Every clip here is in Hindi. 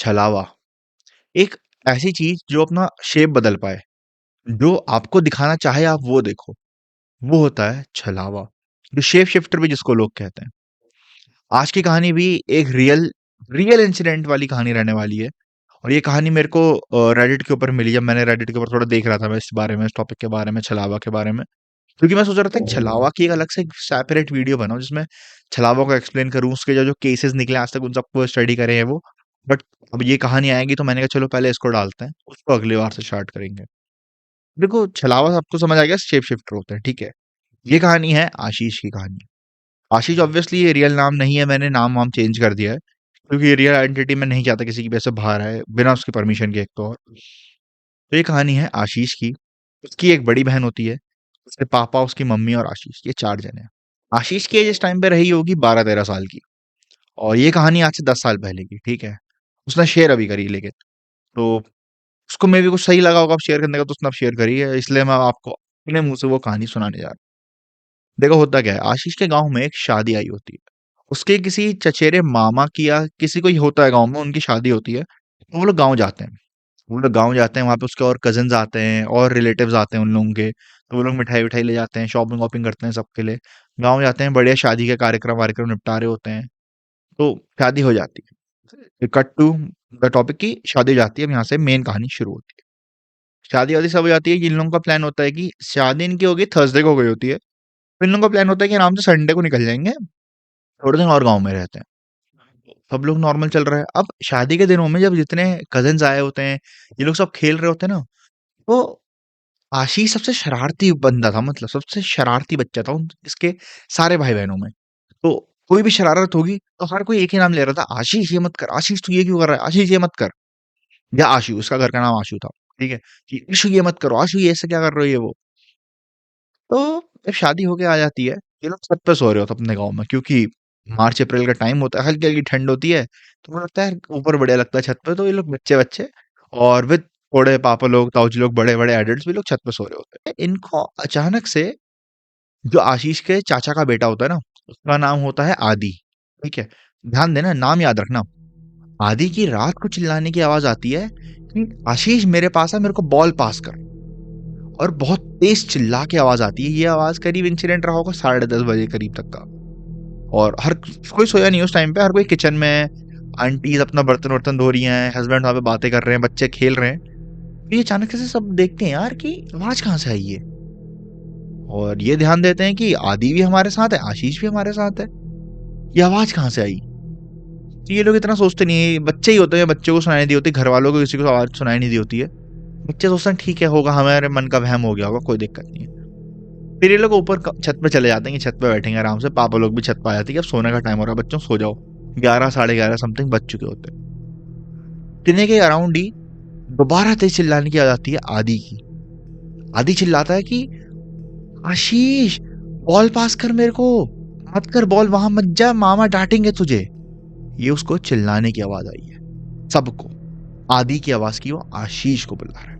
छलावा एक ऐसी चीज जो अपना शेप बदल पाए, जो आपको दिखाना चाहे आप वो देखो, वो होता है छलावा, जो शेप शिफ्टर भी जिसको लोग कहते हैं। आज की कहानी भी एक रियल रियल इंसिडेंट वाली कहानी रहने वाली है। और ये कहानी मेरे को रेडिट के ऊपर मिली, जब मैंने रेडिट के ऊपर थोड़ा देख रहा था मैं इस बारे में, इस टॉपिक के बारे में, छलावा के बारे में। क्योंकि मैं सोच रहा था कि छलावा की एक अलग से एक सेपरेट वीडियो बनाऊं जिसमें छलावा को एक्सप्लेन करूं, उसके जो जो केसेस निकले आज तक उन सबको स्टडी करें हैं वो। बट अब ये कहानी आएगी तो मैंने कहा चलो पहले इसको डालते हैं, उसको अगली बार से स्टार्ट करेंगे। देखो छलावा सबको समझ आ गया, शेप शिफ्टर होते हैं, ठीक है। ये कहानी है आशीष की कहानी। आशीष ऑब्वियसली ये रियल नाम नहीं है, मैंने नाम वाम चेंज कर दिया है क्योंकि ये रियल आइडेंटिटी में नहीं चाहता किसी की वजह से बाहर आए बिना उसकी परमिशन के, एक तो। और तो ये कहानी है आशीष की। उसकी एक बड़ी बहन होती है, उसके पापा, उसकी मम्मी और आशीष, ये 4 जने हैं। आशीष की एज इस टाइम पे रही होगी 12-13 साल की। और ये कहानी आज से 10 साल पहले की, ठीक है। उसने शेयर अभी करी लेकिन, तो उसको मे भी कुछ सही लगा होगा अब शेयर करने का, तो उसने अब शेयर करी है, इसलिए मैं आपको अपने मुंह से वो कहानी सुनाने जा रहा हूँ। देखो होता क्या है, आशीष के गांव में एक शादी आई होती है। उसके किसी चचेरे मामा की या किसी कोई होता है गांव में, उनकी शादी होती है, तो वो लोग गांव जाते हैं। वो लोग गांव जाते हैं, वहां पे उसके और कजिन्स आते हैं और रिलेटिव्स आते हैं उन लोगों के, तो वो लोग मिठाई विठाई ले जाते हैं, शॉपिंग वॉपिंग करते हैं सबके लिए। गांव जाते हैं, बढ़िया शादी के कार्यक्रम वार्यक्रम निपटा रहे होते हैं, तो शादी हो जाती है। कट टू द टॉपिक की शादी हो जाती है, अब यहाँ से मेन कहानी शुरू होती है। शादी वादी सब हो जाती है, इन लोगों का प्लान होता है कि शादी इनकी होगी थर्सडे को हो गई होती है, तो इन लोगों का प्लान होता है कि आराम से संडे को निकल जाएंगे, थोड़े दिन और गाँव में रहते हैं। सब लोग नॉर्मल चल रहा है। अब शादी के दिनों में जब जितने कज़िन्स आए होते हैं, ये लोग सब खेल रहे होते हैं ना, तो आशीष सबसे शरारती बंदा था, मतलब सबसे शरारती बच्चा था उन इसके सारे भाई-बहनों में। तो कोई भी शरारत होगी, तो हर कोई एक ही नाम ले रहा था, "आशीष ये मत कर, आशीष तू ये क्यों कर रहा है? आशीष ये मत कर।" या आशु, उसका घर का नाम आशु था, ठीक है? कि "आशु ये मत करो, आशु ये ऐसे क्या कर रहे हो?" ये वो। तो जब शादी होके आ जाती है, ये लोग छत पे सो रहे होते अपने गाँव में, क्योंकि मार्च अप्रैल का टाइम होता है, हल्की-हल्की ठंड होती है, तो मुझे लगता है ऊपर बढ़िया लगता है छत पे, तो ये लोग बच्चे-बच्चे और विद थोड़े पापा लोग, ताऊजी लोग, बड़े-बड़े एडल्ट्स भी लोग छत पे सो रहे होते हैं। इनको अचानक से जो आशीष के चाचा का बेटा होता है ना, उसका नाम होता है आदि, ठीक है? ध्यान देना, नाम याद रखना। आदि की रात को चिल्लाने की आवाज़ आती है कि आशीष मेरे पास आ, मेरे को बॉल पास कर। और बहुत तेज चिल्ला के आवाज आती है। ये आवाज करीब इंसिडेंट रहा होगा 10:30 बजे करीब तक का। और हर कोई सोया नहीं उस टाइम पे, हर कोई किचन में है, आंटीज अपना बर्तन वर्तन धो रही हैं, हस्बैंड वहां पे बातें कर रहे हैं, बच्चे खेल रहे हैं। तो ये अचानक से सब देखते हैं यार कि आवाज कहाँ से आई है, और ये ध्यान देते हैं कि आदि भी हमारे साथ है, आशीष भी हमारे साथ है, ये आवाज कहाँ से आई। तो ये लोग इतना सोचते नहीं है, बच्चे ही होते हैं, बच्चों को सुनाई नहीं दी होती, घर वालों को किसी को आवाज सुनाई नहीं दी होती है। बच्चे सोचते हैं ठीक है, होगा हमारे मन का वहम हो गया होगा, कोई दिक्कत नहीं है। फिर ये लोग ऊपर छत पे चले जाते हैं कि छत पे बैठेंगे आराम से। पापा लोग भी छत पे आ जाते हैं कि अब सोने का टाइम हो रहा है, बच्चों सो जाओ। 11 साढ़े 11 समथिंग बज चुके होते हैं। इतने के अराउंड ही दोबारा तेज चिल्लाने की आ जाती है आदि की। आदि चिल्लाता है कि आशीष बॉल पास कर मेरे को, मत कर बॉल, वहां मत जा, मामा डांटेंगे तुझे। ये उसको चिल्लाने की आवाज आई है सबको। आदि की आवाज की, वो आशीष को बुला रहा है।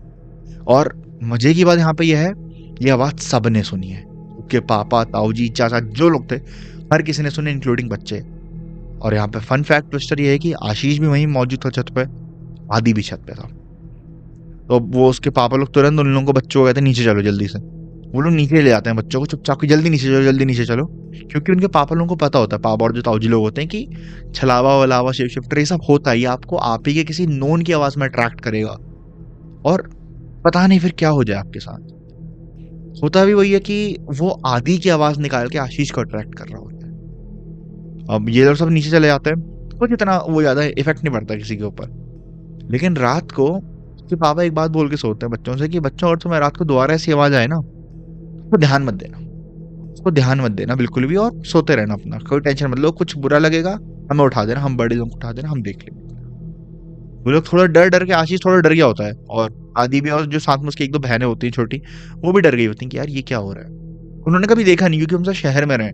और मजे की बात यहाँ पे यह है, ये आवाज सबने सुनी है, उसके पापा, ताऊजी, चाचा, जो लोग थे, हर किसी ने सुने, इंक्लूडिंग बच्चे। और यहाँ पे फन फैक्ट ट्विस्टर ये है कि आशीष भी वहीं मौजूद था छत पे, आदि भी छत पे था। तो वो उसके पापा लोग तुरंत उन लोगों को, बच्चों को कहते हैं नीचे चलो जल्दी से। वो लोग नीचे ले जाते हैं बच्चों को चुपचाप, कि जल्दी नीचे चलो, जल्दी नीचे चलो। क्योंकि उनके पापा लोगों को पता होता है, पापा और जो ताऊजी लोग होते हैं, कि छलावा वलावा शेप शिफ्टर ये सब होता है, ये आपको आप ही के किसी नोन की आवाज में अट्रैक्ट करेगा, और पता नहीं फिर क्या हो जाए आपके साथ। होता भी वही है कि वो आदि की आवाज निकाल के आशीष को अट्रैक्ट कर रहा होता है। अब ये लोग सब नीचे चले जाते हैं, कुछ इतना वो ज्यादा इफेक्ट नहीं पड़ता किसी के ऊपर। लेकिन रात को उसके पापा एक बात बोल के सोते हैं बच्चों से कि बच्चों, अगर तुम्हें रात को दोबारा ऐसी आवाज आए ना, तो ध्यान मत देना, उसको ध्यान मत देना बिल्कुल भी, और सोते रहना अपना, कोई टेंशन मत लो, कुछ बुरा लगेगा हमें उठा देना, हम बड़े लोग को उठा देना, हम देख लेंगे। वो लोग थोड़ा डर डर के, आशीष थोड़ा डर गया होता है, और आदि भी, और जो साथ में उसकी एक दो बहनें होती हैं छोटी, वो भी डर गई होती हैं कि यार ये क्या हो रहा है। उन्होंने कभी देखा नहीं, क्योंकि हम सब शहर में रहे,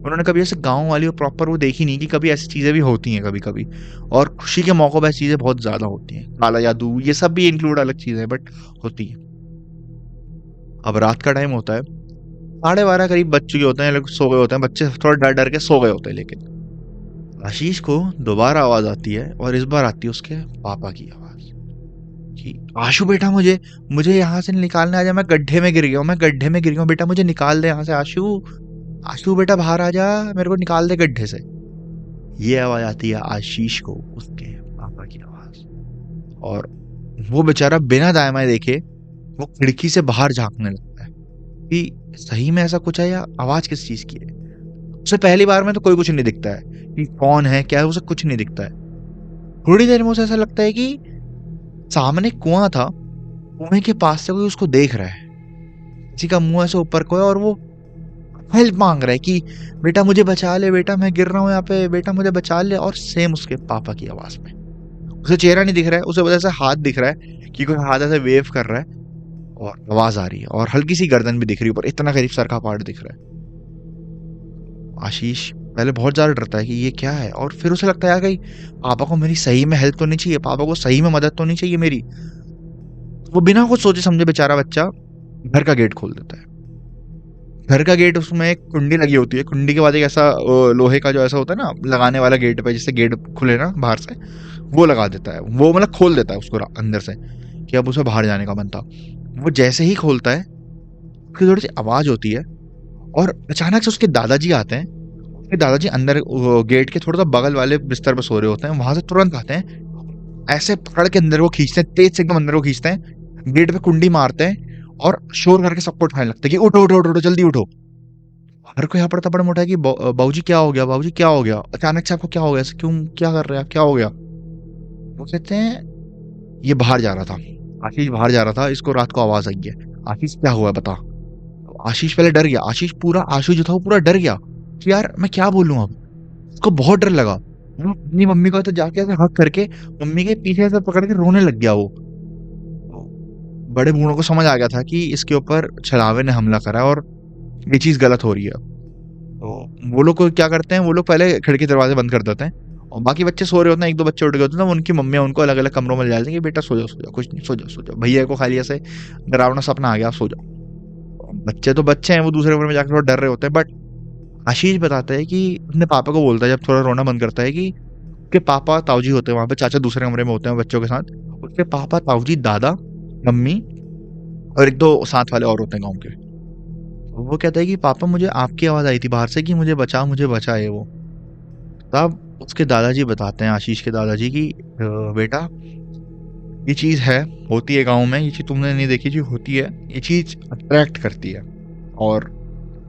उन्होंने कभी ऐसे गांव वाली और प्रॉपर वो देखी नहीं कि कभी ऐसी चीजें भी होती हैं कभी कभी। और खुशी के मौकों पर ऐसी चीजें बहुत ज्यादा होती हैं, काला जादू ये सब भी इंक्लूड, अलग चीजें बट होती है। अब रात का टाइम होता है, 12:30 करीब बज चुके होते हैं, लोग सो गए होते हैं, बच्चे थोड़ा डर डर के सो गए होते हैं। लेकिन आशीष को दोबारा आवाज आती है और इस बार आती है उसके पापा की आवाज कि आशु बेटा, मुझे मुझे यहाँ से निकालने आ जा, मैं गड्ढे में गिर गया हूँ, मैं गड्ढे में गिर गया हूँ बेटा, मुझे निकाल दे यहाँ से आशु। आशु बेटा बाहर आ जा, मेरे को निकाल दे गड्ढे से। ये आवाज आती है आशीष को उसके पापा की आवाज। और वो बेचारा बिना दाएं बाएं देखे वो खिड़की से बाहर झांकने लगता है कि सही में ऐसा कुछ है या आवाज किस चीज की है। उसे पहली बार में तो कोई कुछ नहीं दिखता है कि कौन है क्या है, उसे कुछ नहीं दिखता है। थोड़ी देर में उसे ऐसा लगता है कि सामने कुआं था, कुएं के पास से कोई उसको देख रहा है, किसी का मुंह ऐसे ऊपर को है और वो हेल्प मांग रहा है कि बेटा मुझे बचा ले, बेटा मैं गिर रहा हूँ यहाँ पे, बेटा मुझे बचा ले। और सेम उसके पापा की आवाज में। उसे चेहरा नहीं दिख रहा है, उसे बस ऐसा हाथ दिख रहा है कि कोई हाथ ऐसे वेव कर रहा है और आवाज आ रही है और हल्की सी गर्दन भी दिख रही है ऊपर, इतना करीब सर का पार्ट दिख रहा है। आशीष पहले बहुत ज्यादा डरता है कि ये क्या है, और फिर उसे लगता है यार कहीं पापा को मेरी सही में हेल्प तो नहीं चाहिए, पापा को सही में मदद तो नहीं चाहिए मेरी। वो बिना कुछ सोचे समझे बेचारा बच्चा घर का गेट खोल देता है। घर का गेट, उसमें एक कुंडी लगी होती है, कुंडी के बाद एक ऐसा लोहे का जो ऐसा होता है ना लगाने वाला गेट पे, जिससे गेट खुले ना बाहर से, वो लगा देता है। वो मतलब खोल देता है उसको अंदर से कि अब उसे बाहर जाने का मन था। वो जैसे ही खोलता है उसकी थोड़ी सी आवाज होती है और अचानक से उसके दादाजी आते हैं। उसके दादाजी अंदर गेट के थोड़ा सा बगल वाले बिस्तर पर सो रहे होते हैं, वहां से तुरंत आते हैं, ऐसे पकड़ के अंदर को खींचते हैं, तेज से एकदम अंदर को खींचते हैं, गेट पे कुंडी मारते हैं और शोर करके सबको उठाने लगते हैं कि उठो उठो उठो उठो, जल्दी उठो। हर कोई यहाँ पर तपड़ उठा है कि बाबूजी क्या हो गया, बाबूजी क्या हो गया, अचानक से आपको क्या हो गया, ऐसे क्यों, क्या कर रहे हैं आप, क्या हो गया। वो कहते हैं ये बाहर जा रहा था, आशीष बाहर जा रहा था, इसको रात को आवाज आई है। आशीष क्या हुआ है बता। तो आशीष पहले डर गया, आशीष पूरा, आशु जो था वो पूरा डर गया कि यार मैं क्या बोलूं अब। उसको बहुत डर लगा, वो अपनी मम्मी को तो जाके ऐसे हक करके मम्मी के पीछे से पकड़ के रोने लग गया वो। तो बड़े बूढ़ों को समझ आ गया था कि इसके ऊपर छलावे ने हमला करा है और ये चीज गलत हो रही है। तो वो लोग को क्या करते हैं, वो लोग पहले खिड़की दरवाजे बंद कर देते हैं और बाकी बच्चे सो रहे होते हैं, एक दो बच्चे उठ गए होते हैं, तो उनकी मम्मियाँ उनको अलग अलग कमरों में ले जाती हैं कि बेटा सो जाओ सो जाओ, कुछ नहीं, सो जाओ सो जाओ, भैया को खाली ऐसे डरावना सपना आ गया, आप सो जाओ। बच्चे तो बच्चे हैं, वो दूसरे कमरे में जाकर थोड़ा डर रहे होते हैं। बट आशीष बताता है कि अपने पापा को बोलता है जब थोड़ा रोना बंद करता है कि उसके पापा ताऊजी होते हैं वहां पे, चाचा दूसरे कमरे में होते हैं बच्चों के साथ, उसके पापा ताऊजी दादा मम्मी और एक दो साथ वाले और होते हैं गाँव के। वो कहता है कि पापा मुझे आपकी आवाज आई थी बाहर से कि मुझे बचा है वो। तब उसके दादाजी बताते हैं, आशीष के दादाजी, कि बेटा ये चीज है, होती है गाँव में, ये चीज तुमने नहीं देखी, चीज होती है, ये चीज अट्रैक्ट करती है। और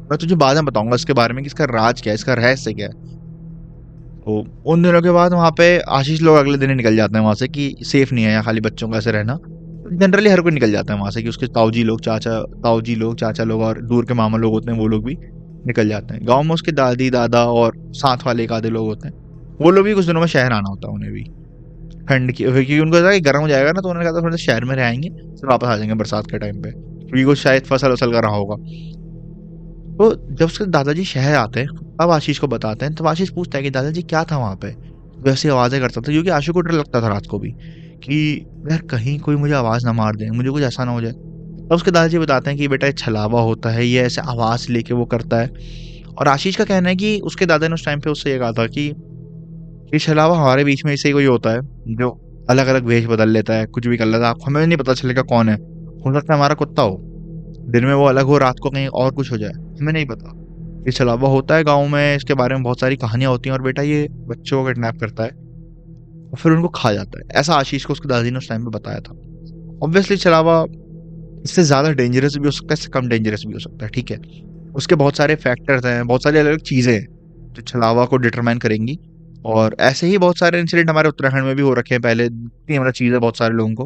मैं तुझे बाद में बताऊंगा इसके बारे में कि इसका राज क्या है, इसका रहस्य क्या है। तो उन दिनों के बाद वहाँ पे आशीष लोग अगले दिन ही निकल जाते हैं वहां से कि सेफ नहीं है यहाँ खाली बच्चों का ऐसे रहना। जनरली हर कोई निकल जाता है वहां से कि उसके ताऊजी लोग और दूर के मामा लोग होते हैं वो लोग भी निकल जाते हैं। गाँव में उसके दादी दादा और साथ वाले एक आधे लोग होते हैं, वो लोग भी कुछ दिनों में शहर आना होता है उन्हें भी, ठंड की, क्योंकि उनको था कि गर्म हो जाएगा ना, तो उन्होंने कहा था थोड़ा सा शहर में रहेंगे, फिर वापस आ जाएंगे बरसात के टाइम पे, क्योंकि कुछ शायद फसल वसल का रहा होगा। तो जब उसके दादाजी शहर आते हैं तब आशीष को बताते हैं, तब आशीष पूछता है कि दादाजी क्या था वहां पे, वैसी आवाजें करता था, क्योंकि आशु को डर लगता था रात को भी कि यार कहीं कोई मुझे आवाज ना मार दे, मुझे कुछ ऐसा ना हो जाए। तब उसके दादाजी बताते हैं कि बेटा ये छलावा होता है, ये ऐसे आवाज लेके वो करता है। और आशीष का कहना है कि उसके दादा ने उस टाइम पे उससे ये कहा था कि ये छलावा हमारे बीच में ऐसे कोई होता है जो अलग अलग वेश बदल लेता है, कुछ भी कर लेता है, आपको हमें नहीं पता चलेगा कौन है, हो सकता है हमारा कुत्ता हो, दिन में वो अलग हो, रात को कहीं और कुछ हो जाए, हमें नहीं पता। इसके अलावा होता है गाँव में, इसके बारे में बहुत सारी कहानियां होती हैं, और बेटा ये बच्चों को किडनैप करता है और फिर उनको खा जाता है। ऐसा आशीष को उसके दादी ने उस टाइम पे बताया था। ऑब्वियसली छलावा इससे ज्यादा डेंजरस भी हो सकता है, इससे कम डेंजरस भी हो सकता है, ठीक है। उसके बहुत सारे फैक्टर्स हैं, बहुत सारी अलग अलग चीजें हैं जो छलावा को डिटरमाइन करेंगी। और ऐसे ही बहुत सारे इंसिडेंट हमारे उत्तराखंड में भी हो रखे हैं पहले, इतनी मतलब चीज है बहुत सारे लोगों को,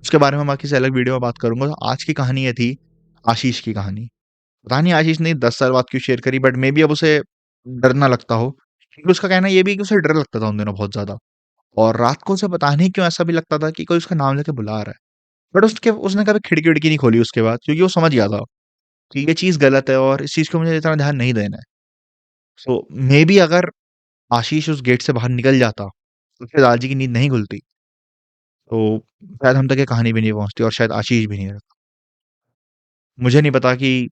उसके बारे में बाकी से अलग वीडियो में बात करूंगा। तो आज की कहानी ये थी, आशीष की कहानी। पता नहीं आशीष ने 10 साल बाद क्यों शेयर करी, बट मे बी अब उसे डर ना लगता हो, क्योंकि उसका कहना ये भी है कि उसे डर लगता था उन दिनों बहुत ज्यादा। और रात को उसे पता नहीं क्यों ऐसा भी लगता था कि कोई उसका नाम लेके बुला रहा है। बट उसके उसने कभी खिड़की विड़की नहीं खोली उसके बाद, क्योंकि वो समझ गया था कि ये चीज गलत है और इस चीज को मुझे इतना ध्यान नहीं देना है। सो मे बी अगर आशीष उस गेट से बाहर निकल जाता, उसके दादाजी की नींद नहीं खुलती, तो शायद हम तक ये कहानी भी नहीं पहुंचती और शायद आशीष भी नहीं रहता। मुझे नहीं पता कि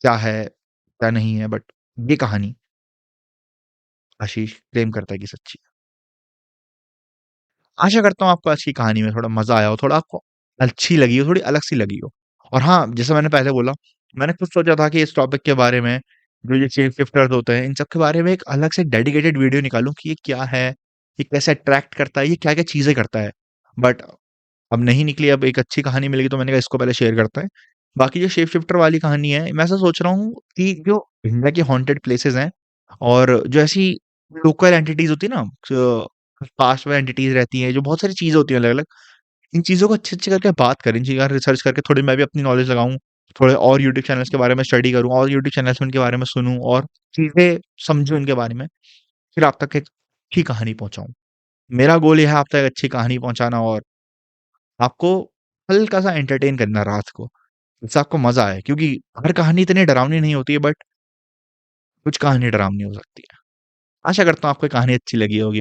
क्या है क्या नहीं है, बट ये कहानी आशीष क्लेम करता है कि सच्ची है। आशा करता हूँ आपको आज की कहानी में थोड़ा मज़ा आया हो, थोड़ा आपको अच्छी लगी हो, थोड़ी अलग-सी लगी हो। और हाँ, जैसे मैंने पहले बोला, मैंने खुद सोचा था कि इस टॉपिक के बारे में, जो ये शेप शिफ्टर्स होते हैं, इन सब के बारे में एक अलग से डेडिकेटेड वीडियो निकालूँ कि ये क्या है? ये कैसे अट्रैक्ट करता है? ये क्या-क्या चीज़ें करता है? बट अब नहीं निकली, अब एक अच्छी कहानी मिल गई तो मैंने कहा इसको पहले शेयर करते हैं। बाकी जो शेप शिफ्टर वाली कहानी है, मैं ऐसा सोच रहा हूँ कि जो इंडिया की हॉन्टेड प्लेसेस हैं और जो ऐसी लोकल एंटिटीज़ होती है ना, जो पास्ट में एंटिटीज़ रहती हैं, जो बहुत सारी चीज़ें होती हैं अलग-अलग, इन चीज़ों को अच्छे-अच्छे करके बात करें, इन चीज़ों का रिसर्च करके थोड़ी मैं भी अपनी नॉलेज लगाऊँ, थोड़े और यूट्यूब चैनल्स के बारे में स्टडी करूँ और यूट्यूब चैनल्स में इनके बारे में सुनूँ और चीज़ें समझूँ इनके बारे में, फिर आप तक एक अच्छी कहानी पहुँचाऊँ। मेरा गोल ये है आप तक एक अच्छी कहानी पहुँचाना और आपको हल्का-सा एंटरटेन करना रात को, जिससे आपको मज़ा आए क्योंकि हर कहानी इतनी डरावनी नहीं होती है बट कुछ कहानी डरावनी हो सकती है। आशा करता हूँ आपको ये कहानी अच्छी लगी होगी।